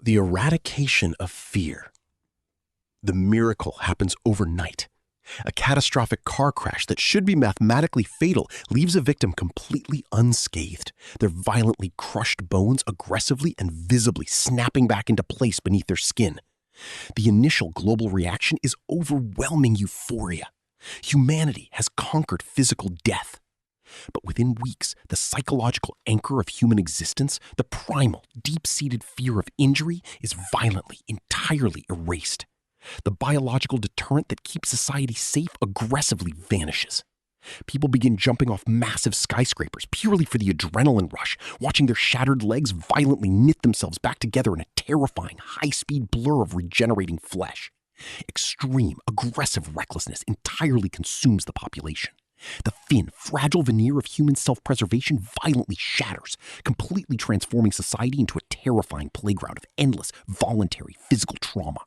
The eradication of fear. The miracle happens overnight. A catastrophic car crash that should be mathematically fatal leaves a victim completely unscathed, their violently crushed bones aggressively and visibly snapping back into place beneath their skin. The initial global reaction is overwhelming euphoria. Humanity has conquered physical death. But within weeks, the psychological anchor of human existence, the primal, deep-seated fear of injury, is violently, entirely erased. The biological deterrent that keeps society safe aggressively vanishes. People begin jumping off massive skyscrapers purely for the adrenaline rush, watching their shattered legs violently knit themselves back together in a terrifying, high-speed blur of regenerating flesh. Extreme, aggressive recklessness entirely consumes the population. The thin, fragile veneer of human self-preservation violently shatters, completely transforming society into a terrifying playground of endless, voluntary physical trauma.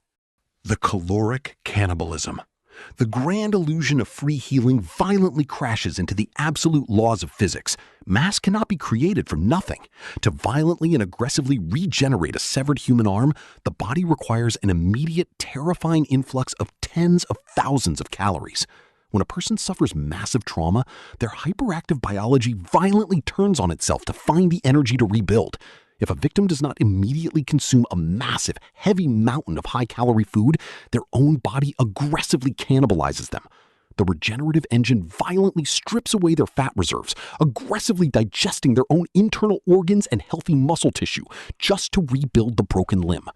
The caloric cannibalism. The grand illusion of free healing violently crashes into the absolute laws of physics. Mass cannot be created from nothing. To violently and aggressively regenerate a severed human arm, the body requires an immediate, terrifying influx of tens of thousands of calories. When a person suffers massive trauma, their hyperactive biology violently turns on itself to find the energy to rebuild. If a victim does not immediately consume a massive, heavy mountain of high-calorie food, their own body aggressively cannibalizes them. The regenerative engine violently strips away their fat reserves, aggressively digesting their own internal organs and healthy muscle tissue just to rebuild the broken limb.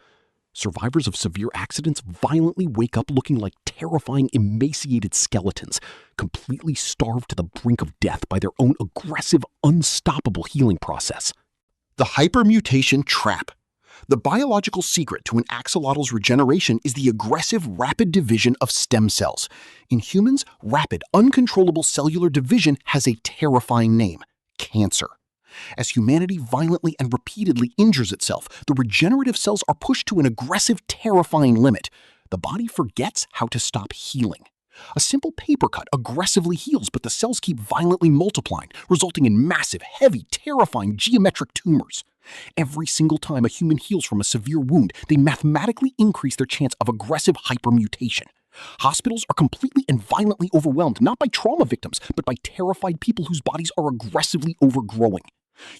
Survivors of severe accidents violently wake up looking like terrifying, emaciated skeletons, completely starved to the brink of death by their own aggressive, unstoppable healing process. The Hyper-Mutation Trap. The biological secret to an axolotl's regeneration is the aggressive, rapid division of stem cells. In humans, rapid, uncontrollable cellular division has a terrifying name: cancer. As humanity violently and repeatedly injures itself, the regenerative cells are pushed to an aggressive, terrifying limit. The body forgets how to stop healing. A simple paper cut aggressively heals, but the cells keep violently multiplying, resulting in massive, heavy, terrifying geometric tumors. Every single time a human heals from a severe wound, they mathematically increase their chance of aggressive hypermutation. Hospitals are completely and violently overwhelmed, not by trauma victims, but by terrified people whose bodies are aggressively overgrowing.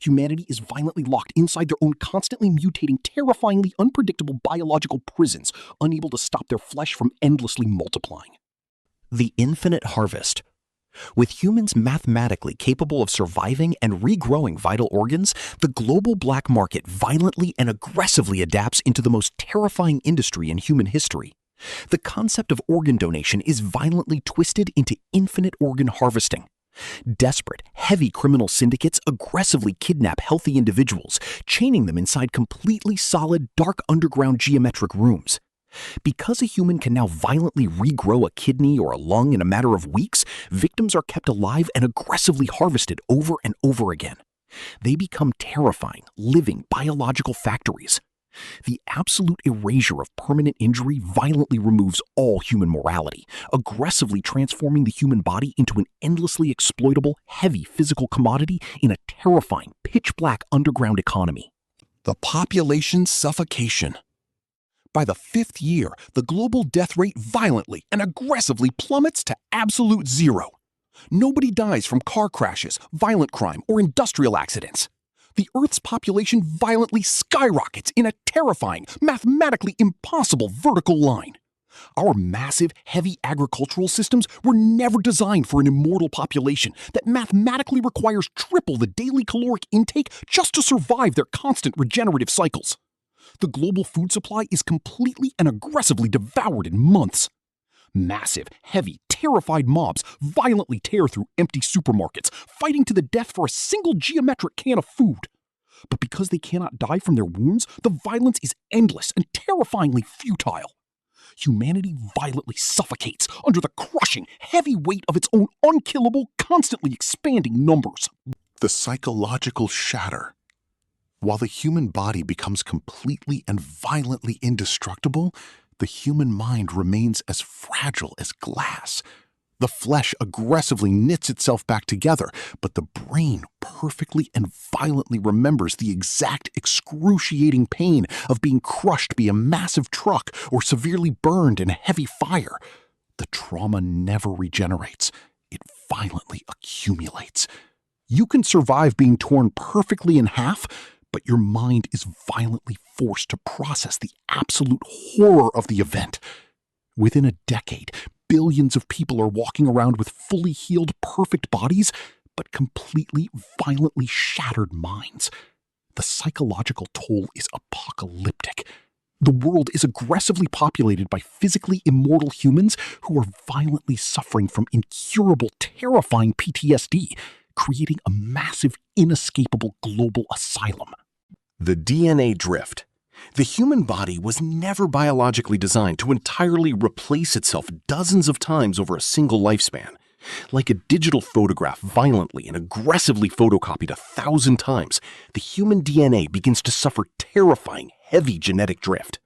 Humanity is violently locked inside their own constantly mutating, terrifyingly unpredictable biological prisons, unable to stop their flesh from endlessly multiplying. The infinite harvest. With humans mathematically capable of surviving and regrowing vital organs, the global black market violently and aggressively adapts into the most terrifying industry in human history. The concept of organ donation is violently twisted into infinite organ harvesting. Desperate, heavy criminal syndicates aggressively kidnap healthy individuals, chaining them inside completely solid, dark underground geometric rooms. Because a human can now violently regrow a kidney or a lung in a matter of weeks, victims are kept alive and aggressively harvested over and over again. They become terrifying, living biological factories. The absolute erasure of permanent injury violently removes all human morality, aggressively transforming the human body into an endlessly exploitable, heavy physical commodity in a terrifying, pitch-black underground economy. The population suffocation. By the 5th year, the global death rate violently and aggressively plummets to absolute zero. Nobody dies from car crashes, violent crime, or industrial accidents. The Earth's population violently skyrockets in a terrifying, mathematically impossible vertical line. Our massive, heavy agricultural systems were never designed for an immortal population that mathematically requires triple the daily caloric intake just to survive their constant regenerative cycles. The global food supply is completely and aggressively devoured in months. Massive, heavy, terrified mobs violently tear through empty supermarkets, fighting to the death for a single geometric can of food. But because they cannot die from their wounds, the violence is endless and terrifyingly futile. Humanity violently suffocates under the crushing, heavy weight of its own unkillable, constantly expanding numbers. The psychological shatter. While the human body becomes completely and violently indestructible, the human mind remains as fragile as glass. The flesh aggressively knits itself back together, but the brain perfectly and violently remembers the exact excruciating pain of being crushed by a massive truck or severely burned in a heavy fire. The trauma never regenerates. It violently accumulates. You can survive being torn perfectly in half, but your mind is violently forced to process the absolute horror of the event. Within a decade, billions of people are walking around with fully healed, perfect bodies, but completely, violently shattered minds. The psychological toll is apocalyptic. The world is aggressively populated by physically immortal humans who are violently suffering from incurable, terrifying PTSD, creating a massive, inescapable global asylum. The DNA drift. The human body was never biologically designed to entirely replace itself dozens of times over a single lifespan. Like a digital photograph violently and aggressively photocopied 1,000 times, the human DNA begins to suffer terrifying, heavy genetic drift.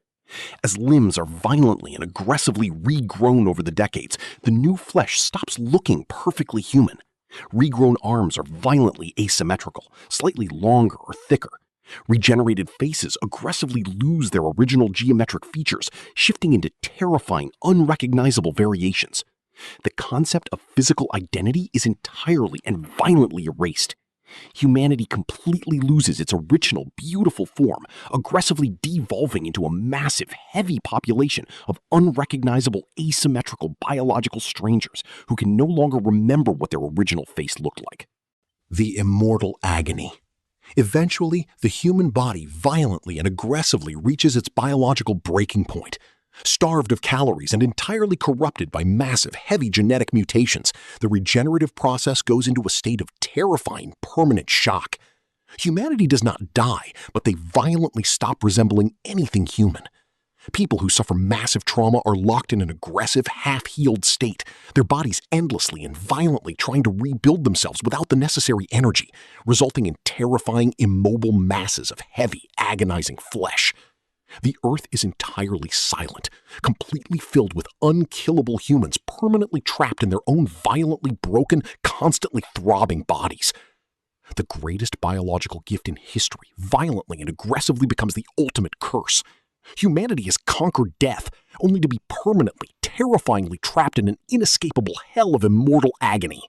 As limbs are violently and aggressively regrown over the decades, the new flesh stops looking perfectly human. Regrown arms are violently asymmetrical, slightly longer or thicker. Regenerated faces aggressively lose their original geometric features, shifting into terrifying, unrecognizable variations. The concept of physical identity is entirely and violently erased. Humanity completely loses its original, beautiful form, aggressively devolving into a massive, heavy population of unrecognizable, asymmetrical biological strangers who can no longer remember what their original face looked like. The immortal agony. Eventually, the human body violently and aggressively reaches its biological breaking point. Starved of calories and entirely corrupted by massive, heavy genetic mutations, the regenerative process goes into a state of terrifying, permanent shock. Humanity does not die, but they violently stop resembling anything human. People who suffer massive trauma are locked in an aggressive, half-healed state, their bodies endlessly and violently trying to rebuild themselves without the necessary energy, resulting in terrifying, immobile masses of heavy, agonizing flesh. The earth is entirely silent, completely filled with unkillable humans permanently trapped in their own violently broken, constantly throbbing bodies. The greatest biological gift in history violently and aggressively becomes the ultimate curse. Humanity has conquered death, only to be permanently, terrifyingly trapped in an inescapable hell of immortal agony.